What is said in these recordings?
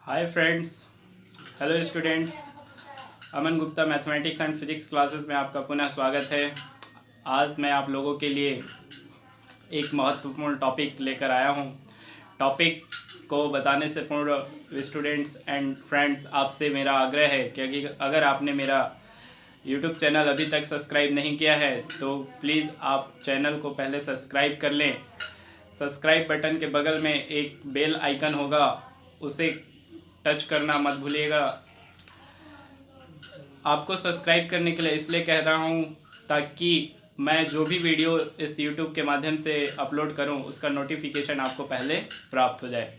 Hi friends, hello students. Aman Gupta mathematics and physics classes में आपका पुनः स्वागत है। आज मैं आप लोगों के लिए एक महत्वपूर्ण टॉपिक लेकर आया हूं। टॉपिक को बताने से पूर्व स्टूडेंट्स एंड फ्रेंड्स, आपसे मेरा आग्रह है कि अगर आपने मेरा यूट्यूब चैनल अभी तक सब्सक्राइब नहीं किया है तो प्लीज़ आप चैनल को पहले सब्सक्राइब कर लें। सब्सक्राइब बटन के बगल में एक बेल आइकन होगा, उसे टच करना मत भूलिएगा। आपको सब्सक्राइब करने के लिए इसलिए कह रहा हूँ ताकि मैं जो भी वीडियो इस YouTube के माध्यम से अपलोड करूँ उसका नोटिफिकेशन आपको पहले प्राप्त हो जाए।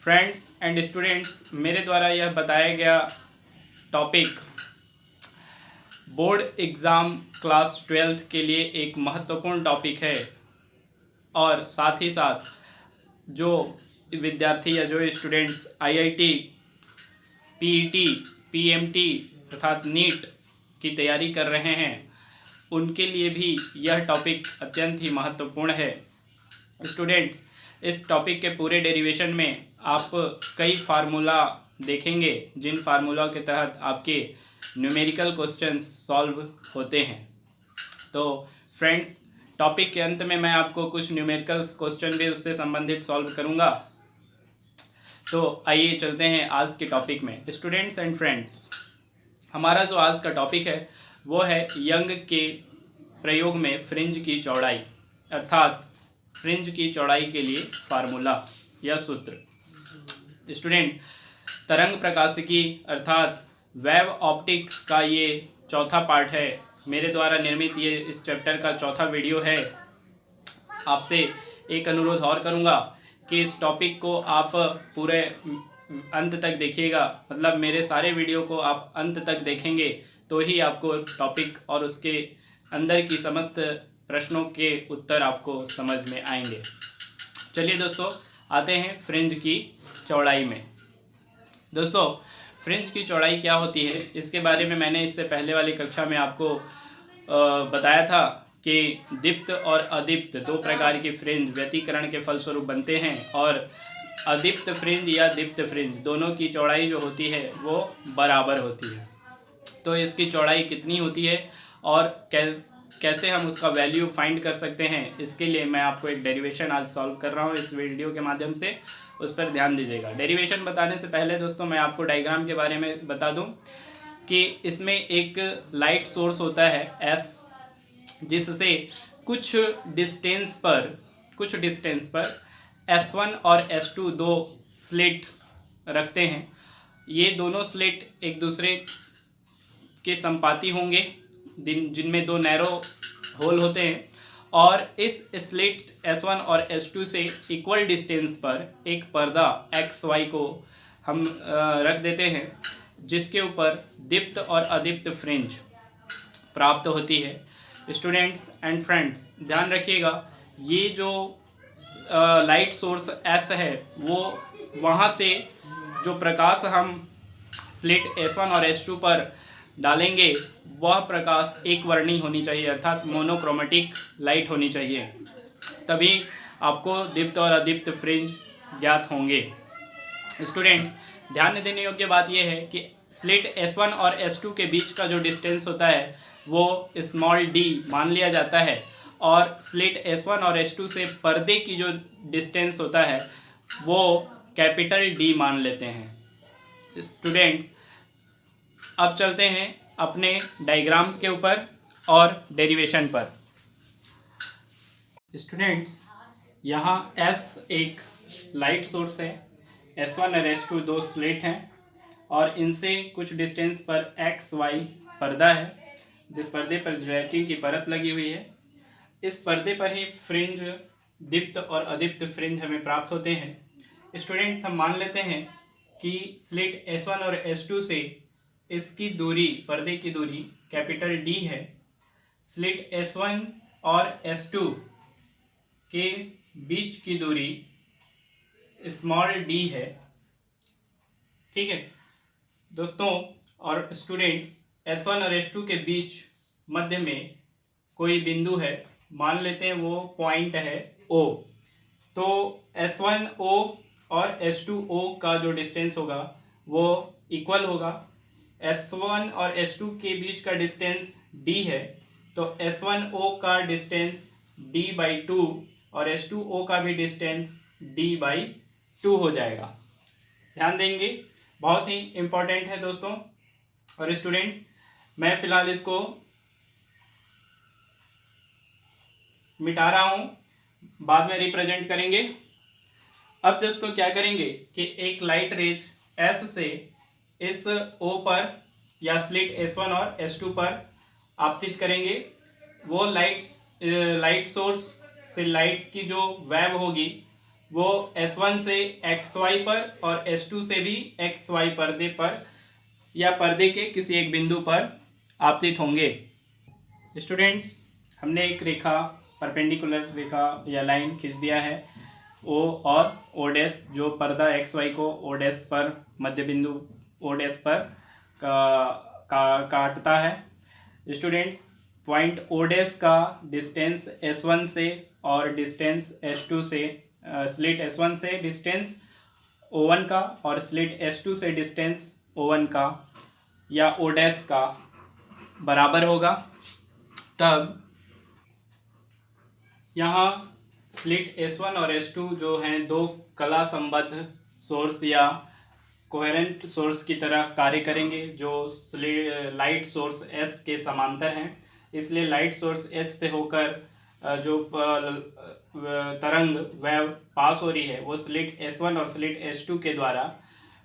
फ्रेंड्स एंड स्टूडेंट्स, मेरे द्वारा यह बताया गया topic board exam class 12th के लिए एक महत्वपूर्ण टॉपिक है और साथ ही साथ जो विद्यार्थी या जो स्टूडेंट्स IIT, PET, PMT अर्थात नीट की तैयारी कर रहे हैं उनके लिए भी यह टॉपिक अत्यंत ही महत्वपूर्ण है। स्टूडेंट्स, इस टॉपिक के पूरे डेरिवेशन में आप कई फार्मूला देखेंगे जिन फार्मूला के तहत आपके न्यूमेरिकल क्वेश्चंस सॉल्व होते हैं। तो फ्रेंड्स, टॉपिक के अंत में मैं आपको कुछ न्यूमेरिकल क्वेश्चन भी उससे संबंधित सॉल्व करूंगा। तो आइए चलते हैं आज के टॉपिक में। स्टूडेंट्स एंड फ्रेंड्स, हमारा जो आज का टॉपिक है वो है यंग के प्रयोग में फ्रिंज की चौड़ाई, अर्थात फ्रिंज की चौड़ाई के लिए फार्मूला या सूत्र। स्टूडेंट, तरंग प्रकाशिकी अर्थात वेव ऑप्टिक्स का ये चौथा पार्ट है। मेरे द्वारा निर्मित ये इस चैप्टर का चौथा वीडियो है। आपसे एक अनुरोध और करूँगा कि इस टॉपिक को आप पूरे अंत तक देखिएगा, मतलब मेरे सारे वीडियो को आप अंत तक देखेंगे तो ही आपको टॉपिक और उसके अंदर की समस्त प्रश्नों के उत्तर आपको समझ में आएंगे। चलिए दोस्तों, आते हैं फ्रिंज की चौड़ाई में। दोस्तों, फ्रिंज की चौड़ाई क्या होती है इसके बारे में मैंने इससे पहले वाली कक्षा में आपको बताया था कि दीप्त और अदीप्त दो प्रकार की फ्रिंज व्यतिकरण के फलस्वरूप बनते हैं और अदीप्त फ्रिंज या दीप्त फ्रिंज दोनों की चौड़ाई जो होती है वो बराबर होती है। तो इसकी चौड़ाई कितनी होती है और कैसे हम उसका वैल्यू फाइंड कर सकते हैं, इसके लिए मैं आपको एक डेरिवेशन आज सॉल्व कर रहा हूँ इस वीडियो के माध्यम से, उस पर ध्यान दीजिएगा। डेरिवेशन बताने से पहले दोस्तों मैं आपको डायग्राम के बारे में बता दूं कि इसमें एक लाइट सोर्स होता है S, जिससे कुछ डिस्टेंस पर S1 और S2 दो स्लिट रखते हैं। ये दोनों स्लिट एक दूसरे के संपाती होंगे जिनमें दो नैरो होल होते हैं और इस स्लिट S1 और S2 से इक्वल डिस्टेंस पर एक पर्दा XY को हम रख देते हैं जिसके ऊपर दीप्त और अदीप्त फ्रिंज प्राप्त होती है। स्टूडेंट्स एंड फ्रेंड्स, ध्यान रखिएगा, ये जो लाइट सोर्स S है वो वहाँ से जो प्रकाश हम स्लिट S1 और S2 पर डालेंगे वह प्रकाश एक वर्णी होनी चाहिए, अर्थात मोनोक्रोमेटिक लाइट होनी चाहिए, तभी आपको दीप्त और अदीप्त फ्रिंज ज्ञात होंगे। स्टूडेंट्स, ध्यान देने योग्य बात यह है कि स्लिट S1 और S2 के बीच का जो डिस्टेंस होता है वो स्मॉल d मान लिया जाता है और स्लिट S1 और S2 से पर्दे की जो डिस्टेंस होता है वो कैपिटल D मान लेते हैं। स्टूडेंट्स, अब चलते हैं अपने डायग्राम के ऊपर और डेरिवेशन पर। स्टूडेंट्स, यहाँ S एक लाइट सोर्स है, S1 और S2 दो स्लिट हैं और इनसे कुछ डिस्टेंस पर XY पर्दा है जिस पर्दे पर जेलेटिन की परत लगी हुई है। इस पर्दे पर ही फ्रिंज दीप्त और अदीप्त फ्रिंज हमें प्राप्त होते हैं। स्टूडेंट्स, हम मान लेते हैं कि स्लिट S1 और S2 से इसकी दूरी, पर्दे की दूरी कैपिटल D है। स्लिट S1 और S2 के बीच की दूरी स्मॉल d है। ठीक है दोस्तों, और स्टूडेंट्स, S1 और S2 के बीच मध्य में कोई बिंदु है, मान लेते हैं वो पॉइंट है O। तो S1 O और H2O का जो डिस्टेंस होगा वो इक्वल होगा। S1 और H2 के बीच का डिस्टेंस D है, तो S1O का डिस्टेंस D/2 और H2O का भी डिस्टेंस D/2 हो जाएगा। ध्यान देंगे, बहुत ही इम्पोर्टेंट है दोस्तों। और स्टूडेंट्स, मैं फिलहाल इसको मिटा रहा हूँ, बाद में रिप्रेजेंट करेंगे। अब दोस्तों क्या करेंगे कि एक लाइट रेज S से इस O पर या स्लिट S1 और S2 पर आपतित करेंगे। वो लाइट सोर्स से लाइट की जो वेव होगी वो S1 से XY पर और S2 से भी XY पर्दे पर या पर्दे के किसी एक बिंदु पर आपतित होंगे। स्टूडेंट्स, हमने एक रेखा, परपेंडिकुलर रेखा या लाइन खींच दिया है O और O डैश, जो पर्दा XY को O डैश पर, मध्य बिंदु O डैश पर काटता है। स्टूडेंट्स, पॉइंट O डैश का डिस्टेंस S1 से और डिस्टेंस S2 से, स्लिट S1 से डिस्टेंस O1 का और स्लिट S2 से डिस्टेंस O1 का या O डैश का बराबर होगा। तब यहाँ स्लिट S1 और S2 जो हैं दो कला संबद्ध सोर्स या कोहेरेंट सोर्स की तरह कार्य करेंगे, जो लाइट सोर्स S के समांतर हैं। इसलिए लाइट सोर्स S से होकर जो तरंग वेव पास हो रही है वो स्लिट S1 और स्लिट S2 के द्वारा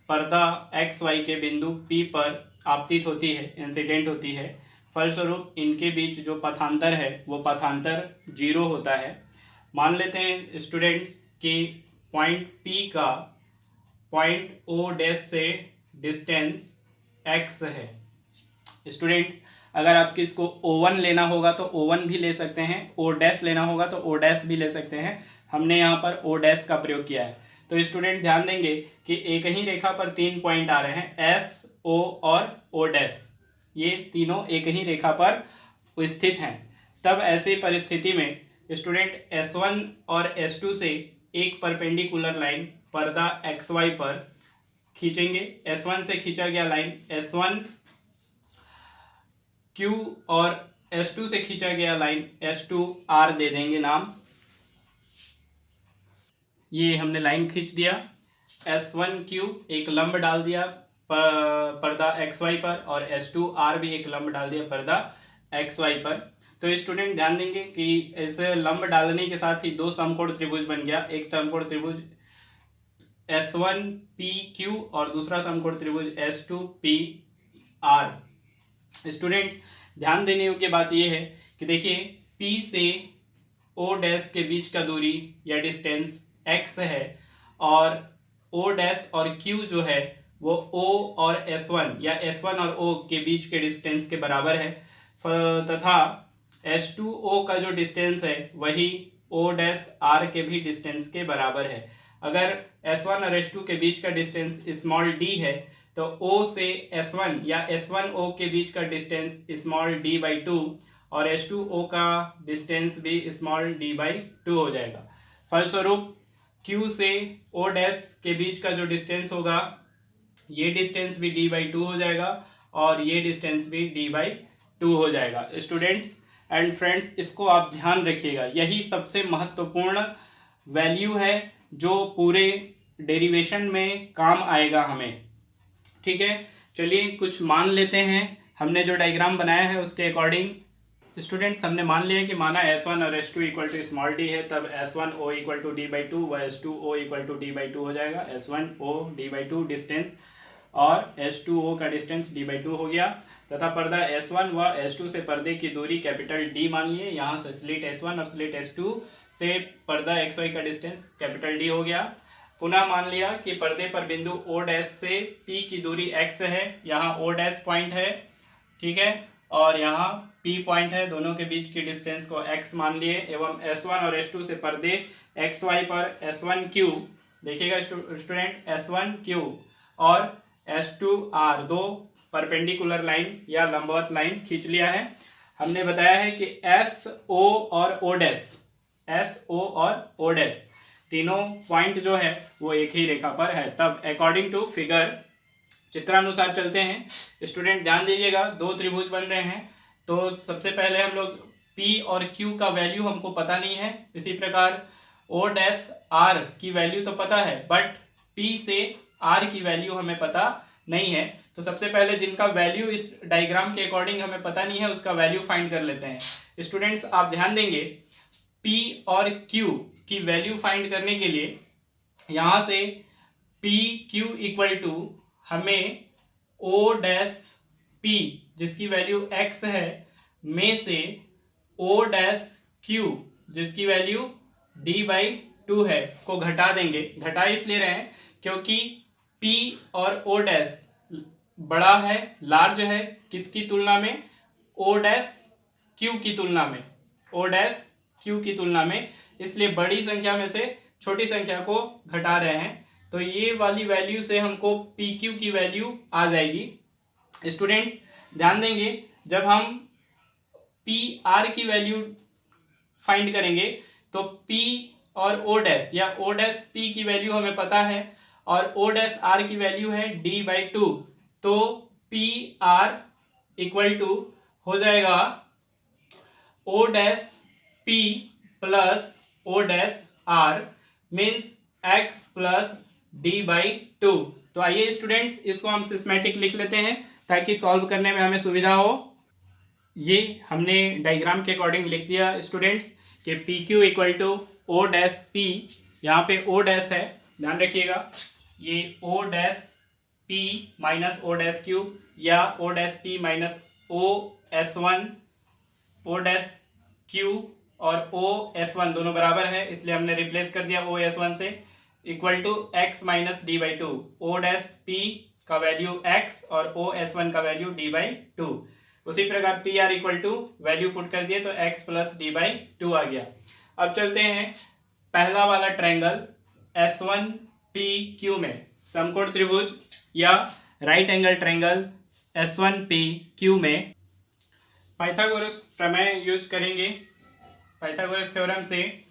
पर्दा XY के बिंदु P पर आपतित होती है, इंसिडेंट होती है। फलस्वरूप इनके बीच जो पथांतर है वो पथांतर 0 होता है। मान लेते हैं स्टूडेंट्स कि पॉइंट P का पॉइंट O डैश से डिस्टेंस x है। स्टूडेंट्स, अगर आपको इसको O1 लेना होगा तो O1 भी ले सकते हैं, O डैश लेना होगा तो O डैश भी ले सकते हैं। हमने यहाँ पर O डैश का प्रयोग किया है। तो स्टूडेंट ध्यान देंगे कि एक ही रेखा पर 3 पॉइंट आ रहे हैं, S, O और O डैश। ये तीनों एक ही रेखा पर स्थित हैं। तब ऐसी परिस्थिति में स्टूडेंट S1 और S2 से एक परपेंडिकुलर लाइन पर्दा XY पर खींचेंगे। S1 से खींचा गया लाइन S1 Q और S2 से खींचा गया लाइन S2 R दे देंगे नाम। ये हमने लाइन खींच दिया, S1 Q एक लंब डाल दिया पर्दा XY पर और S2 R भी एक लंब डाल दिया पर्दा XY पर। तो स्टूडेंट ध्यान देंगे कि इसे लंब डालने के साथ ही दो समकोण त्रिभुज बन गया। एक समकोण त्रिभुज S1PQ और दूसरा समकोण त्रिभुज S2PR। स्टूडेंट, ध्यान देने योग्य बात यह है कि देखिए P से O डैश के बीच का दूरी या डिस्टेंस x है और O डैश और Q जो है वो O और S1 या S1 और O के बीच के डिस्टेंस के बराबर है, तथा H2O का जो डिस्टेंस है वही O डैश R के भी डिस्टेंस के बराबर है। अगर S1 और S2 के बीच का डिस्टेंस स्मॉल d है तो O से S1 या S1O के बीच का डिस्टेंस स्मॉल d/2 और H2O का डिस्टेंस भी स्मॉल d/2 हो जाएगा। फलस्वरूप Q से O डैश के बीच का जो डिस्टेंस होगा ये डिस्टेंस भी d/2 हो जाएगा और ये डिस्टेंस भी d/2 हो जाएगा। स्टूडेंट्स एंड फ्रेंड्स, इसको आप ध्यान रखिएगा, यही सबसे महत्वपूर्ण वैल्यू है जो पूरे डेरिवेशन में काम आएगा हमें। ठीक है, चलिए कुछ मान लेते हैं। हमने जो डायग्राम बनाया है उसके अकॉर्डिंग स्टूडेंट्स हमने मान लिया कि माना S1 और S2 equal to small d है, तब S1O इक्वल टू d/2 व S2O इक्वल टू d/2 हो जाएगा। S1O d/2 डिस्टेंस और H2O का डिस्टेंस d/2 हो गया, तथा पर्दा S1 व S2 से पर्दे की दूरी कैपिटल D मान लिए। यहाँ से स्लिट S1 और स्लिट S2 से पर्दा XY का डिस्टेंस कैपिटल D हो गया। पुनः मान लिया कि पर्दे पर बिंदु O डैश से P की दूरी x है, यहाँ O डैश पॉइंट है, ठीक है, और यहाँ P पॉइंट है, दोनों के बीच की डिस्टेंस को x मान लिए। एवं S1 और S2 से पर्दे XY पर S1Q, देखिएगा स्टूडेंट, S1Q और S2R दो परपेंडिकुलर लाइन या लंबवत लाइन खींच लिया है। हमने बताया है कि SO और O डैश, SO और O डैश तीनों पॉइंट जो है वो एक ही रेखा पर है। तब अकॉर्डिंग टू फिगर चित्रानुसार चलते हैं। स्टूडेंट ध्यान दीजिएगा, दो त्रिभुज बन रहे हैं। तो सबसे पहले हम लोग P और Q का वैल्यू हमको पता नहीं है। इसी प्रकार O डैश R की वैल्यू तो पता है, बट P से R की वैल्यू हमें पता नहीं है। तो सबसे पहले जिनका वैल्यू इस डायग्राम के अकॉर्डिंग हमें पता नहीं है, उसका वैल्यू फाइंड कर लेते हैं। स्टूडेंट्स आप ध्यान देंगे, P और Q की वैल्यू फाइंड करने के लिए यहाँ से पी क्यू इक्वल टू हमें O डैश P जिसकी वैल्यू x है में से O डैश Q जिसकी वैल्यू d/2 है को घटा देंगे। घटा इसलिए रहे हैं क्योंकि P और O डैश बड़ा है, लार्ज है, किसकी तुलना में? O डैश Q की तुलना में, O डैश Q की तुलना में। इसलिए बड़ी संख्या में से छोटी संख्या को घटा रहे हैं। तो ये वाली वैल्यू से हमको PQ की वैल्यू आ जाएगी। स्टूडेंट्स ध्यान देंगे, जब हम PR की वैल्यू फाइंड करेंगे तो P और O डैश या O डैश P की वैल्यू हमें पता है और O डैश R की वैल्यू है d/2। तो PR इक्वल टू हो जाएगा O dash P plus O dash R means x plus d/2। तो आइए स्टूडेंट्स इसको हम सिस्मेटिक लिख लेते हैं ताकि सॉल्व करने में हमें सुविधा हो। ये हमने डायग्राम के अकॉर्डिंग लिख दिया स्टूडेंट्स कि P Q equal to O dash P, यहाँ पे ओ डैश है, ध्यान रखिएगा, ये O dash P minus O dash Q या O dash P minus O S1, O dash Q और ओ S1 दोनों बराबर है, इसलिए हमने रिप्लेस कर दिया ओ S1 से, equal to x minus d/2। O dash P का वैल्यू x और ओ S1 का वैल्यू d/2। उसी प्रकार P R equal to value put कर दिए तो x प्लस d/2 आ गया। अब चलते हैं पहला वाला ट्रायंगल S1PQ में, समकोण त्रिभुज या राइट एंगल ट्रायंगल S1PQ में पाइथागोरस प्रमेय यूज करेंगे। पाइथागोरस थ्योरम से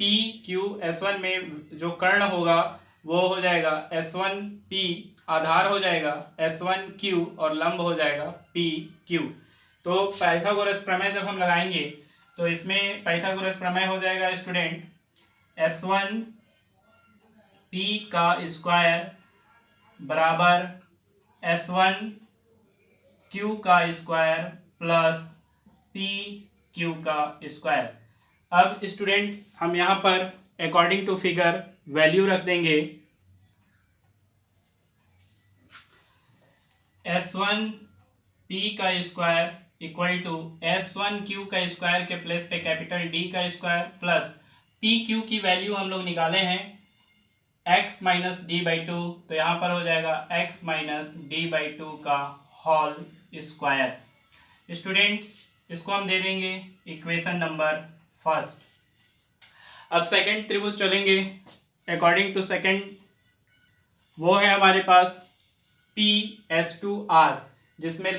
PQ S1 में जो कर्ण होगा वो हो जाएगा S1P, आधार हो जाएगा S1Q और लंब हो जाएगा PQ। तो पाइथागोरस प्रमेय जब हम लगाएंगे तो इसमें पाइथागोरस प्रमेय हो जाएगा स्टूडेंट S1P का स्क्वायर बराबर S1Q का स्क्वायर प्लस PQ का स्क्वायर। अब स्टूडेंट्स हम यहाँ पर अकॉर्डिंग टू फिगर वैल्यू रख देंगे। S1P का स्क्वायर इक्वल टू S1Q का स्क्वायर के प्लेस पे कैपिटल D का स्क्वायर प्लस PQ की वैल्यू हम लोग निकाले हैं x माइनस d/2, तो यहाँ पर हो जाएगा x माइनस d/2 का होल स्क्वायर। स्टूडेंट्स इसको हम दे देंगे इक्वेशन नंबर फर्स्ट। अब सेकंड त्रिभुज चलेंगे। अकॉर्डिंग टू सेकंड वो है हमारे पास PS2R, जिसमें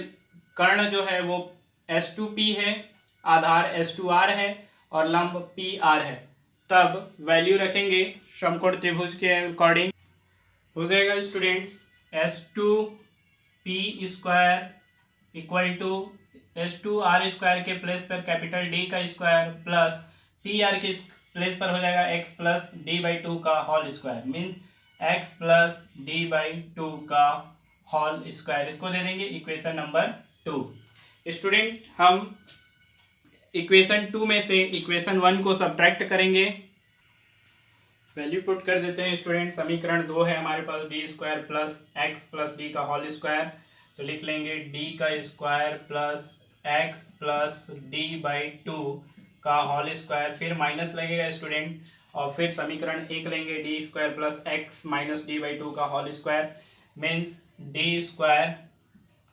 कर्ण जो है वो S2P है, आधार S2R है और लंब PR है। तब वैल्यू रखेंगे समकोण त्रिभुज के अकॉर्डिंग, हो जाएगा students S2P square equal to S2R square के प्लेस पर कैपिटल D का स्क्वायर प्लस PR के प्लेस पर हो जाएगा x प्लस d/2 का whole square, means x plus d/2 का होल स्क्वायर। इसको दे देंगे इक्वेशन नंबर 2। स्टूडेंट हम इक्वेशन 2 में से इक्वेशन 1 को सब्ट्रैक्ट करेंगे, वैल्यू पुट कर देते हैं स्टूडेंट। समीकरण 2 है हमारे पास d square plus x plus d का होल स्क्वायर, तो लिख लेंगे d का square plus x plus d/2 का होल स्क्वायर, फिर माइनस लगेगा स्टूडेंट और फिर समीकरण 1 लेंगे d square plus x minus d/2 का whole square, means d square,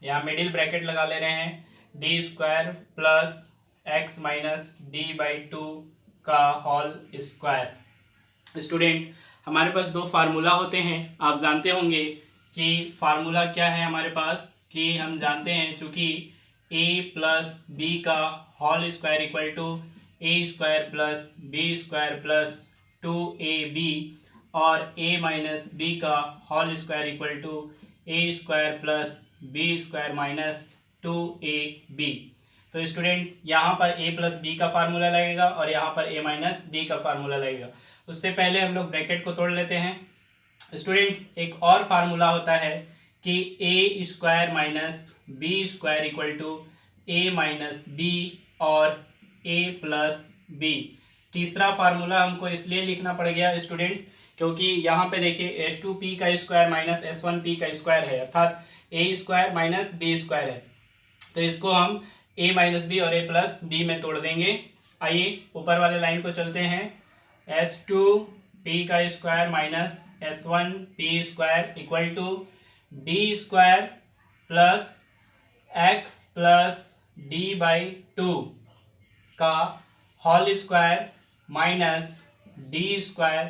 यहाँ मिडिल ब्रैकेट लगा ले रहे हैं, d square plus x minus d/2 का होल स्क्वायर। स्टूडेंट हमारे पास दो फार्मूला होते हैं, आप जानते होंगे कि फार्मूला क्या है हमारे पास, कि हम जानते हैं चूँकि a प्लस b का whole square equal to a square plus b square plus 2ab और a माइनस बी का whole square equal to a square plus b square minus 2ab। तो स्टूडेंट्स यहाँ पर a प्लस बी का formula लगेगा और यहाँ पर a माइनस बी का फार्मूला लगेगा। उससे पहले हम लोग ब्रैकेट को तोड़ लेते हैं। स्टूडेंट्स एक और फार्मूला होता है कि a square minus b square equal to a minus b और a प्लस बी। तीसरा फार्मूला हमको इसलिए लिखना पड़ गया स्टूडेंट्स क्योंकि यहाँ पे देखिए h2p का स्क्वायर माइनस s1p का स्क्वायर है, अर्थात a square minus b square है। तो इसको हम a माइनस बी और a प्लस बी में तोड़ देंगे। आइए ऊपर वाले लाइन को चलते हैं। h2p का square minus s1p square equal to d square plus x plus d by 2 का whole square minus d square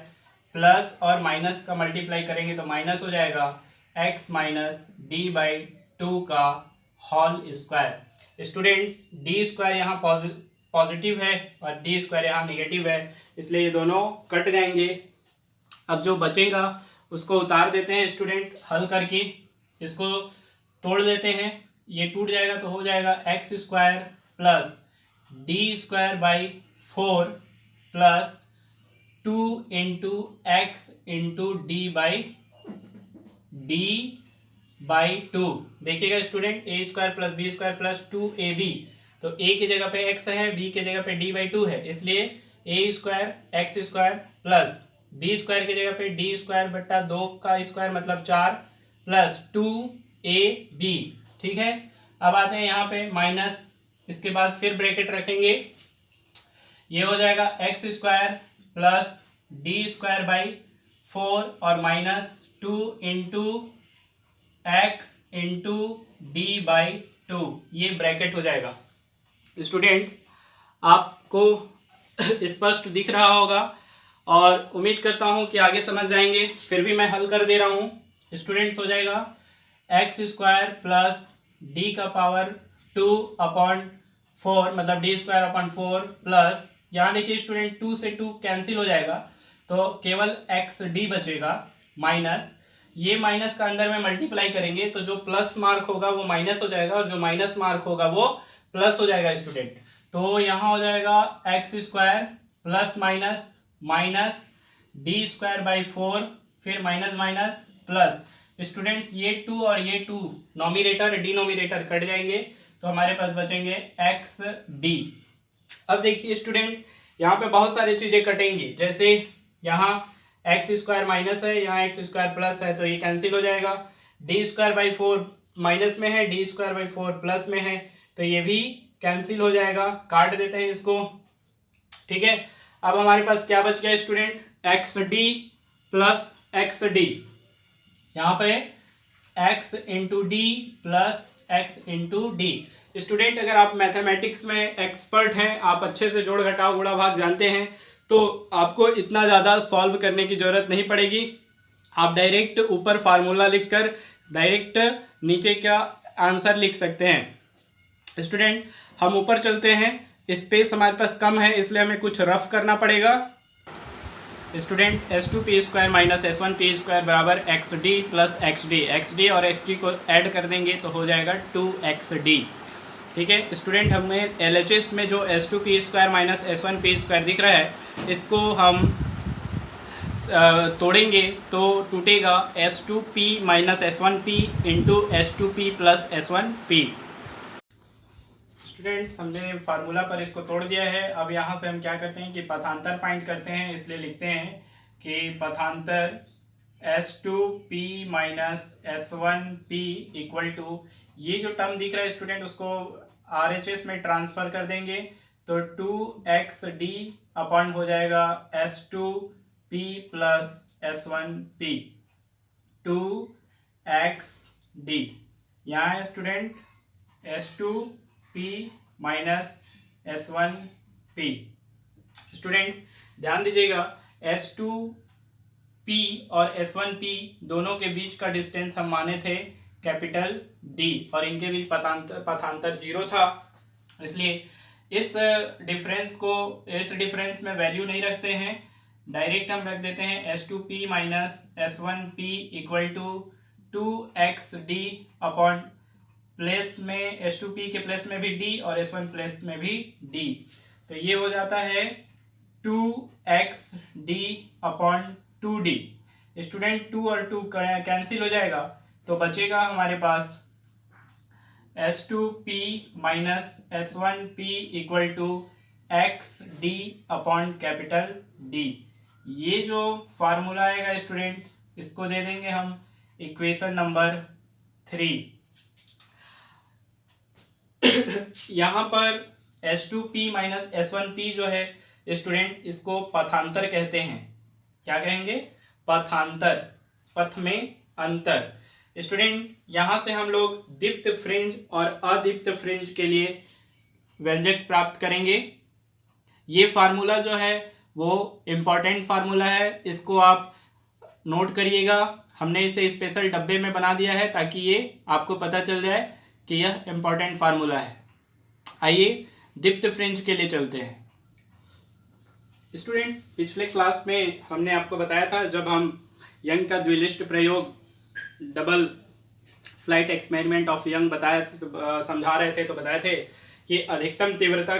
plus और माइनस का मल्टीप्लाई करेंगे तो माइनस हो जाएगा x माइनस डी बाई 2 का whole square. Students d square यहाँ positive है और डी स्क्वायर यहाँ नेगेटिव है, इसलिए ये दोनों कट जाएंगे। अब जो बचेगा उसको उतार देते हैं स्टूडेंट हल करके, इसको तोड़ देते हैं। ये टूट जाएगा तो हो जाएगा X square plus D square by 4 plus 2 into X into D by 2। देखिएगा student A square plus B square plus 2ab, तो a की जगह पे x है, b की जगह पे d बाई 2 है, इसलिए a square x square plus b square की जगह पे d स्क्वायर बट्टा 2 का स्क्वायर मतलब 4 प्लस 2ab। ठीक है, अब आते हैं यहाँ पे माइनस, इसके बाद फिर ब्रैकेट रखेंगे। ये हो जाएगा X square plus D square by 4 और minus 2 into X into D by 2, ये ब्रैकेट हो जाएगा। स्टूडेंट्स आपको स्पष्ट दिख रहा होगा और उम्मीद करता हूँ कि आगे समझ जाएंगे, फिर भी मैं हल कर दे रहा हूँ। स्टूडेंट्स हो जाएगा एक्स स्क्वायर प्लस डी का पावर 2/4 मतलब डी स्क्वायर अपॉन 4 प्लस, यहाँ देखिए स्टूडेंट 2 से 2 कैंसिल हो जाएगा तो केवल एक्स डी बचेगा, माइनस ये माइनस का अंदर में मल्टीप्लाई करेंगे तो जो प्लस मार्क होगा वो माइनस हो जाएगा और जो माइनस मार्क होगा वो प्लस हो जाएगा स्टूडेंट। तो यहाँ हो जाएगा X square plus minus minus d square by 4 फिर माइनस माइनस प्लस। स्टूडेंट्स ये 2 और ये 2 नॉमिनेटर डिनोमिनेटर कट जाएंगे तो हमारे पास बचेंगे एक्स डी। अब देखिए स्टूडेंट यहाँ पे बहुत सारी चीज़ें कटेंगी, जैसे यहाँ एक्स स्क्वायर माइनस है, यहाँ एक्स स्क्वायर प्लस है तो ये कैंसिल हो जाएगा। डी स्क्वायर बाई 4 माइनस में है, डी स्क्वायर बाई 4 प्लस में है तो ये भी कैंसिल हो जाएगा, काट देते हैं इसको। ठीक है, अब हमारे पास क्या बच गया student, x D plus x D, यहाँ पे x into D plus x into D. Student अगर आप मैथमेटिक्स में एक्सपर्ट हैं, आप अच्छे से जोड़ घटाव गुणा भाग जानते हैं तो आपको इतना ज़्यादा सॉल्व करने की ज़रूरत नहीं पड़ेगी। आप डायरेक्ट ऊपर फार्मूला लिखकर डायरेक्ट नीचे का आंसर लिख सकते हैं। स्टूडेंट हम ऊपर चलते हैं, स्पेस हमारे पास कम है इसलिए हमें कुछ रफ करना पड़ेगा। Student s2p square minus s1p square बराबर xd प्लस xd और xd को ऐड कर देंगे तो हो जाएगा 2xd। ठीक है स्टूडेंट, हमें LHS में जो s2p square minus s1p square दिख रहा है इसको हम तोड़ेंगे तो टूटेगा s2p minus s1p into s2p plus s1p। Students हमने फार्मूला पर इसको तोड़ दिया है। अब यहाँ से हम क्या करते हैं कि पथांतर फाइंड करते हैं, इसलिए लिखते हैं कि पथांतर s2p minus s1p equal to, ये जो टर्म दिख रहा है स्टूडेंट उसको RHS में ट्रांसफ़र कर देंगे तो 2xd अपॉन हो जाएगा s2p प्लस s1p 2xd। यहाँ है student s2p minus s1p। Students ध्यान दीजिएगा s2p और s1p दोनों के बीच का डिस्टेंस हम माने थे कैपिटल D और इनके बीच पथांतर 0 था, इसलिए इस डिफरेंस में वैल्यू नहीं रखते हैं, डायरेक्ट हम रख देते हैं S2P minus S1P equal to 2XD upon place में S2P के प्लेस में भी D और S1 प्लेस में भी D। तो ये हो जाता है 2XD अपॉन 2D। स्टूडेंट 2 और 2 कैंसिल हो जाएगा तो बचेगा हमारे पास S2P minus S1P equal to XD upon capital D। ये जो फार्मूला आएगा स्टूडेंट, इसको दे देंगे हम इक्वेशन नंबर 3। यहाँ पर S2P माइनस S1P जो है स्टूडेंट, इसको पथांतर कहते हैं। क्या कहेंगे? पथांतर, पथ में अंतर। स्टूडेंट यहाँ से हम लोग दीप्त फ्रिंज और अदीप्त फ्रिंज के लिए व्यंजक प्राप्त करेंगे। ये फार्मूला जो है वो इम्पॉर्टेंट फार्मूला है, इसको आप नोट करिएगा। हमने इसे स्पेशल डब्बे में बना दिया है ताकि ये आपको पता चल जाए कि यह इम्पॉर्टेंट फार्मूला है। आइए दीप्त फ्रिंज के लिए चलते हैं। स्टूडेंट पिछले क्लास में हमने आपको बताया था, जब हम यंग का द्विलिष्ट प्रयोग double slight experiment of young समझा रहे थे, तो बताए थे कि अधिकतम तीव्रता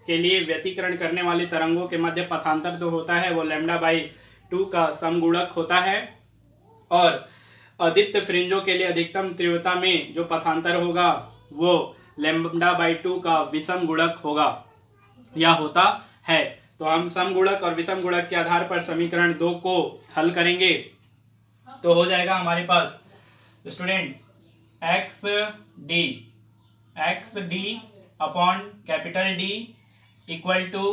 के लिए व्यतिकरण करने वाली तरंगों के मध्य पथांतर जो होता है वो λ/2 का समगुणक होता है, और अदीप्त फ्रिंजों के लिए अधिकतम तीव्रता में जो पथांतर होगा वो λ/2 का विषम गुणक होगा या होता है। तो हम समगुणक और विषम गुणक के आधार पर समीकरण 2 को हल करेंगे। तो हो जाएगा हमारे पास students XD upon capital D equal to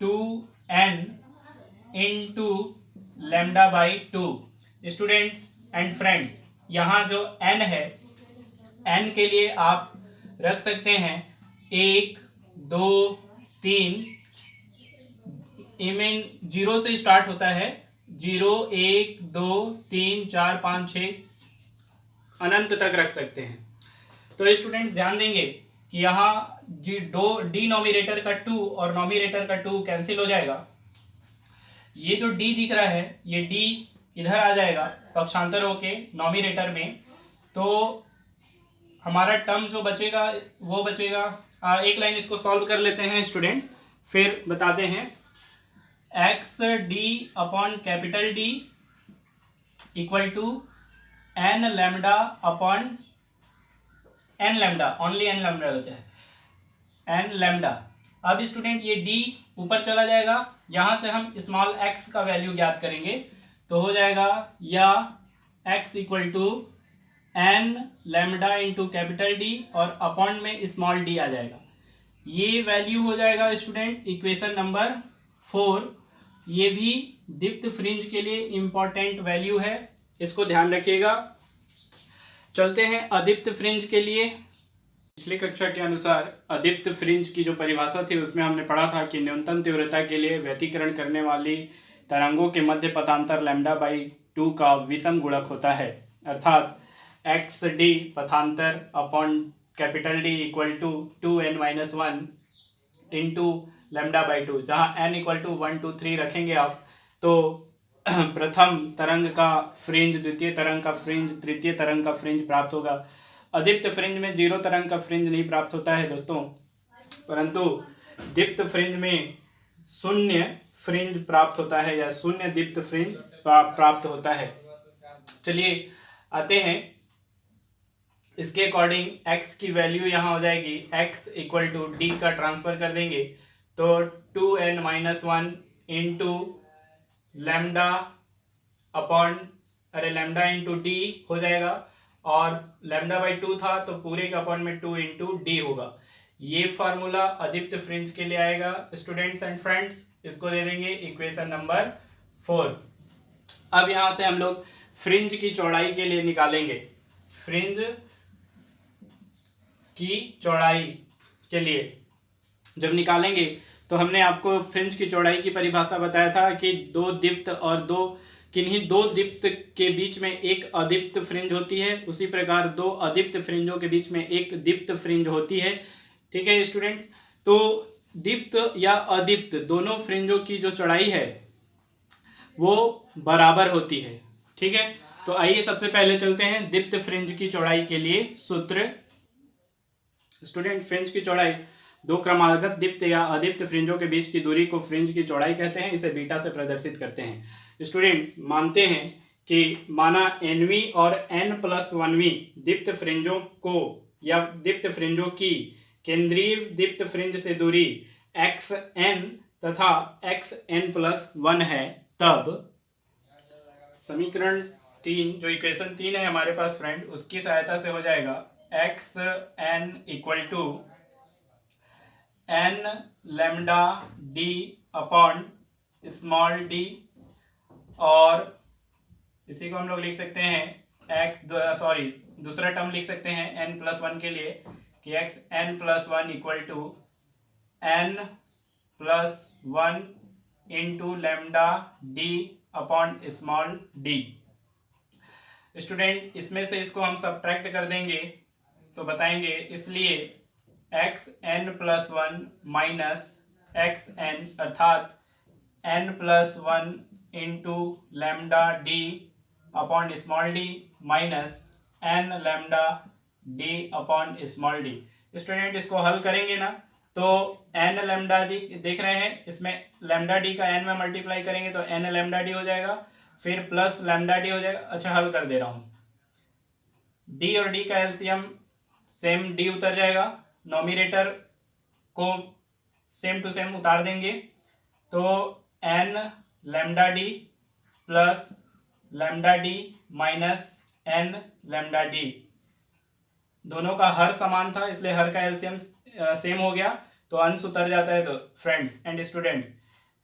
2n into λ/2। Students and friends, यहाँ जो n है, n के लिए आप रख सकते हैं 1 2 3, मीन 0 से स्टार्ट होता है, 0 1 2 3 4 5 6 अनंत तक रख सकते हैं। तो स्टूडेंट ध्यान देंगे कि यहाँ डिनोमिनेटर का 2 और नोमिनेटर का 2 कैंसिल हो जाएगा। ये जो d दिख रहा है, ये d इधर आ जाएगा पक्षांतर होके नोमिनेटर में। तो हमारा टर्म जो बचेगा वो बचेगा, एक लाइन इसको सॉल्व कर लेते हैं स्टूडेंट, फिर बताते हैं। XD upon capital D equal to n lambda upon n lambda, only n lambda होता है, n लैम्डा। अब स्टूडेंट ये d ऊपर चला जाएगा, यहाँ से हम स्मॉल x का वैल्यू ज्ञात करेंगे, तो हो जाएगा या x equal to n lambda into capital D और अपॉन में स्मॉल d आ जाएगा। ये वैल्यू हो जाएगा स्टूडेंट इक्वेशन नंबर 4। ये भी दीप्त फ्रिंज के लिए इम्पॉर्टेंट वैल्यू है, इसको ध्यान रखिएगा। चलते हैं अदीप्त फ्रिंज के लिए। पिछली कक्षा के अनुसार अदीप्त फ्रिंज की जो परिभाषा थी उसमें हमने पढ़ा था कि न्यूनतम तीव्रता के लिए व्यतिकरण करने वाली तरंगों के मध्य पथांतर λ/2 का विषम गुणक होता है, अर्थात XD पथांतर upon capital D equal to 2n-1 into λ/2, जहाँ n इक्वल टू 1 2 3 रखेंगे आप, तो प्रथम तरंग का फ्रिंज, द्वितीय तरंग का फ्रिंज, तृतीय तरंग का फ्रिंज प्राप्त होगा। अदीप्त फ्रिंज में 0 तरंग का फ्रिंज नहीं प्राप्त होता है दोस्तों, परंतु दीप्त फ्रिंज में 0 फ्रिंज प्राप्त होता है या 0 दीप्त फ्रिंज प्राप्त होता है। चलिए आते हैं, इसके अकॉर्डिंग x की वैल्यू यहाँ हो जाएगी, x इक्वल टू d का ट्रांसफर कर देंगे तो 2n-1 into lambda upon lambda into d हो जाएगा, और λ/2 था तो पूरे का अपॉन में 2 इंटू d होगा। ये फार्मूला अदीप्त फ्रिंज के लिए आएगा स्टूडेंट्स एंड फ्रेंड्स, इसको दे देंगे इक्वेशन नंबर 4। अब यहाँ से हम लोग फ्रिंज की चौड़ाई के लिए निकालेंगे। फ्रिंज की चौड़ाई के लिए जब निकालेंगे तो हमने आपको फ्रिंज की चौड़ाई की परिभाषा बताया था कि दो दीप्त और किन्हीं दो दीप्त के बीच में एक अदीप्त फ्रिंज होती है, उसी प्रकार दो अदीप्त फ्रिंजों के बीच में एक दीप्त फ्रिंज होती है। ठीक है स्टूडेंट, तो दीप्त या अदीप्त दोनों फ्रिंजों की जो चौड़ाई है वो बराबर होती है। ठीक है, तो आइए सबसे पहले चलते हैं दीप्त फ्रिंज की चौड़ाई के लिए सूत्र। स्टूडेंट, फ्रिंज की चौड़ाई दो क्रमागत दीप्त या अदीप्त फ्रिंजों के बीच की दूरी को फ्रिंज की चौड़ाई कहते हैं। इसे बीटा से प्रदर्शित करते हैं। स्टूडेंट्स, मानते हैं कि माना nवी और n+1वीं दीप्त फ्रिंजों को या दीप्त फ्रिंजों की केंद्रीय दीप्त फ्रिंज से दूरी xn तथा xn+1 है, तब समीकरण 3 जो इक्वेशन 3 है हमारे पास फ्रेंड, उसकी सहायता से हो जाएगा xn equal to n lambda d upon small d, और इसी को हम लोग लिख सकते हैं दूसरा टर्म लिख सकते हैं n+1 के लिए कि xn+1 equal to n+1 into lambda d upon small d। Student, इसमें से इसको हम सब्ट्रैक्ट कर देंगे तो बताएंगे, इसलिए xn+1 माइनस xn अर्थात n+1 into lambda d upon small d minus n lambda d upon small d। Student, इसको हल करेंगे ना तो n लैम्डा d देख रहे हैं, इसमें लैम्डा d का n में मल्टीप्लाई करेंगे तो n लैम्डा d हो जाएगा, फिर प्लस लैम्डा d हो जाएगा। अच्छा, हल कर दे रहा हूँ, d और d का एलसीएम सेम d उतर जाएगा, नॉमिनेटर को सेम टू सेम उतार देंगे तो n lambda d plus lambda d minus n lambda d, दोनों का हर समान था इसलिए हर का एलसीएम सेम हो गया तो अंश उतर जाता है। तो friends and students,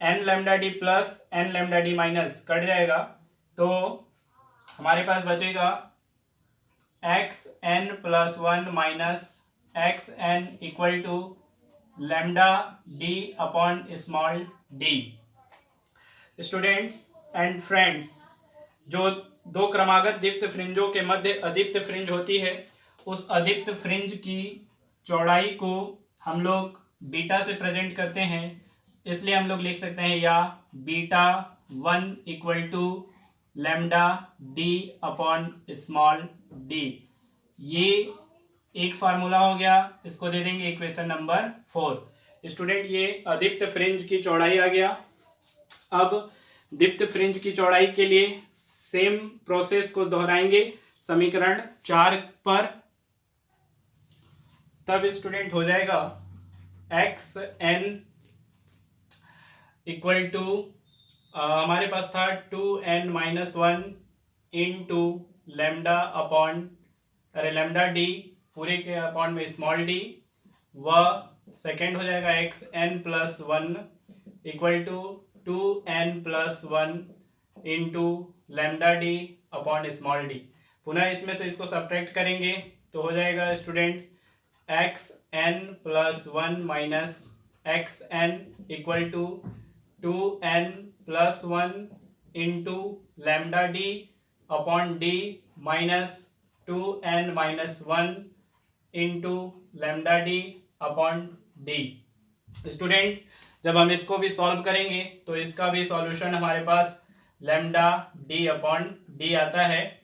n lambda d plus n lambda d minus cut जाएगा तो हमारे पास बचेगा xn+1 minus xn equal to lambda d upon small d। Students and friends, जो दो क्रमागत दीप्त फ्रिंजों के मध्य अदीप्त फ्रिंज होती है, उस अदीप्त फ्रिंज की चौड़ाई को हम लोग बीटा से प्रेजेंट करते हैं, इसलिए हम लोग लिख सकते हैं या β1 equal to lambda d upon small d। ये एक फार्मूला हो गया, इसको दे देंगे इक्वेशन नंबर 4। स्टूडेंट, ये अदीप्त फ्रिंज की चौड़ाई आ गया। अब दीप्त फ्रिंज की चौड़ाई के लिए सेम प्रोसेस को दोहराएंगे समीकरण 4 पर, तब स्टूडेंट हो जाएगा xn इक्वल टू हमारे पास था 2n-1 into lambda upon lambda d पूरे के अपॉन में स्मॉल d, व सेकेंड हो जाएगा xn+1 equal to 2n+1 into lambda d upon small d। पुनः इसमें से इसको सब्ट्रैक्ट करेंगे तो हो जाएगा students xn+1 minus xn equal to 2n+1 into lambda d upon d minus 2n-1 into lambda d upon d। Student, जब हम इसको भी सॉल्व करेंगे तो इसका भी सॉल्यूशन हमारे पास लैम्डा d अपॉन d आता है।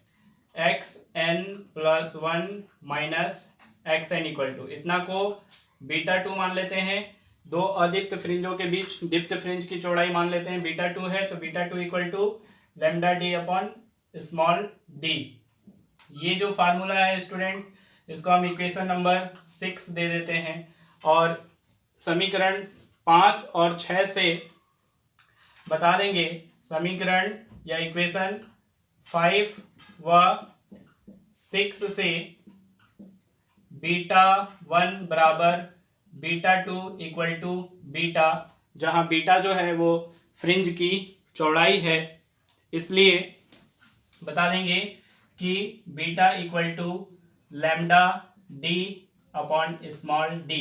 xn+1 minus xn equal to, इतना को β2 मान लेते हैं, दो अदीप्त फ्रिंजों के बीच दीप्त फ्रिंज की चौड़ाई मान लेते हैं β2 है, तो β2 equal to lambda d upon small d। ये जो फार्मूला है स्टूडेंट, इसको हम इक्वेशन नंबर 6 दे देते हैं और समीकरण 5 और 6 से बता देंगे, समीकरण या इक्वेशन 5 व 6 से β1 बराबर β2 इक्वल टू बीटा, जहाँ बीटा जो है वो फ्रिंज की चौड़ाई है, इसलिए बता देंगे कि beta equal to lambda d upon small d।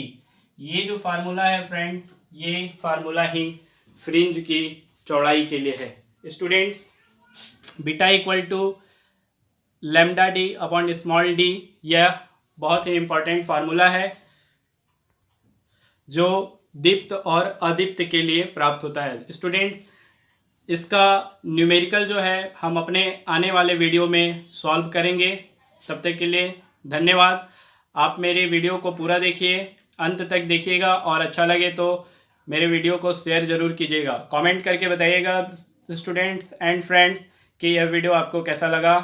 ये जो फार्मूला है फ्रेंड्स, ये फार्मूला ही फ्रिंज की चौड़ाई के लिए है। Students, beta equal to lambda d upon small d, यह बहुत ही इम्पोर्टेंट फार्मूला है जो दीप्त और अदीप्त के लिए प्राप्त होता है। स्टूडेंट्स, इसका न्यूमेरिकल जो है हम अपने आने वाले वीडियो में सॉल्व करेंगे। तब तक के लिए धन्यवाद। आप मेरे वीडियो को पूरा देखिए, अंत तक देखिएगा और अच्छा लगे तो मेरे वीडियो को शेयर ज़रूर कीजिएगा। कमेंट करके बताइएगा स्टूडेंट्स एंड फ्रेंड्स कि यह वीडियो आपको कैसा लगा।